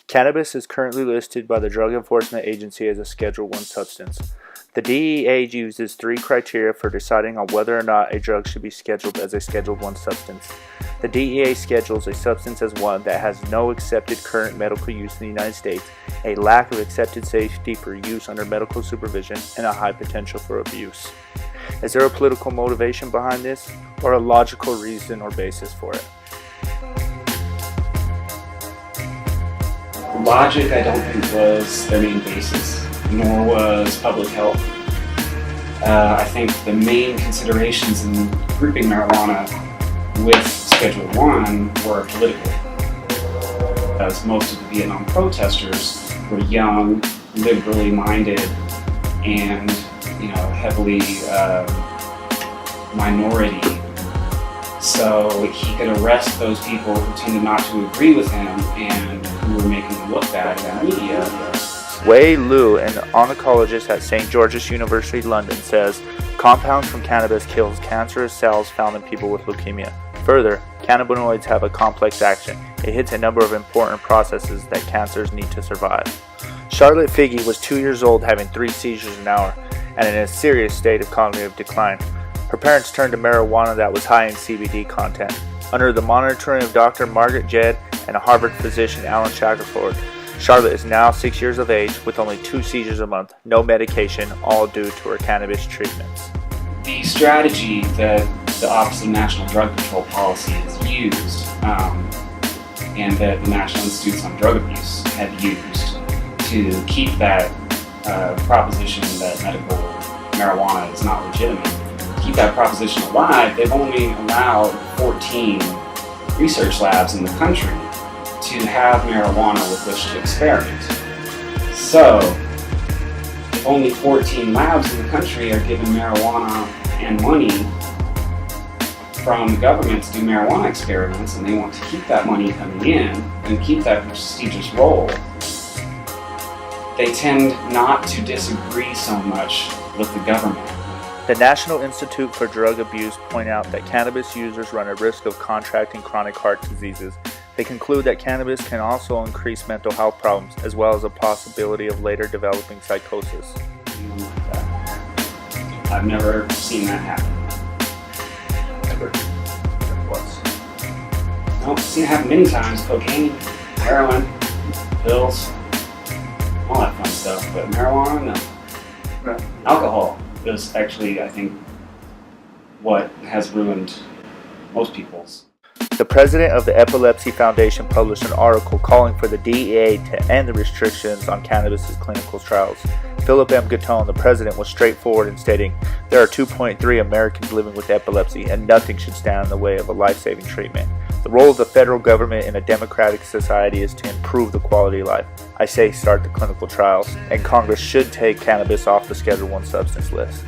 Cannabis is currently listed by the Drug Enforcement Agency as a Schedule I substance. The DEA uses 3 criteria for deciding on whether or not a drug should be scheduled as a Schedule I substance. The DEA schedules a substance as one that has no accepted current medical use in the United States, a lack of accepted safety for use under medical supervision, and a high potential for abuse. Is there a political motivation behind this, or a logical reason or basis for it? Logic, I don't think, was their main basis, nor was public health. I think the main considerations in grouping marijuana with Schedule I were political, as most of the Vietnam protesters were young, liberally minded, and heavily minority. So he could arrest those people who tended not to agree with him and who were making him look bad in the media. Wei Liu, an oncologist at St. George's University, London, says compounds from cannabis kills cancerous cells found in people with leukemia. Further, cannabinoids have a complex action. It hits a number of important processes that cancers need to survive. Charlotte Figge was 2 years old, having 3 seizures an hour, and in a serious state of cognitive decline. Her parents turned to marijuana that was high in CBD content. Under the monitoring of Dr. Margaret Jed and a Harvard physician, Alan Shackelford, Charlotte is now 6 years of age with only 2 seizures a month, no medication, all due to her cannabis treatments. The strategy that the Office of National Drug Control Policy has used, and that the National Institutes on Drug Abuse have used to keep that proposition that medical marijuana is not legitimate, keep that proposition alive, they've only allowed 14 research labs in the country to have marijuana with which to experiment. So, if only 14 labs in the country are given marijuana and money from the government to do marijuana experiments, and they want to keep that money coming in and keep that prestigious role, they tend not to disagree so much with the government. The National Institute for Drug Abuse point out that cannabis users run a risk of contracting chronic heart diseases. They conclude that cannabis can also increase mental health problems, as well as a possibility of later developing psychosis. I've never seen that happen. Ever? Once. No, I've seen it happen many times. Cocaine, heroin, pills, all that fun stuff. But marijuana, no. Right. Alcohol is actually, I think, what has ruined most people's. The president of the Epilepsy Foundation published an article calling for the DEA to end the restrictions on cannabis' clinical trials. Philip M. Gatton, the president, was straightforward in stating, "There are 2.3 Americans living with epilepsy, and nothing should stand in the way of a life-saving treatment. The role of the federal government in a democratic society is to improve the quality of life. I say start the clinical trials, and Congress should take cannabis off the Schedule I substance list."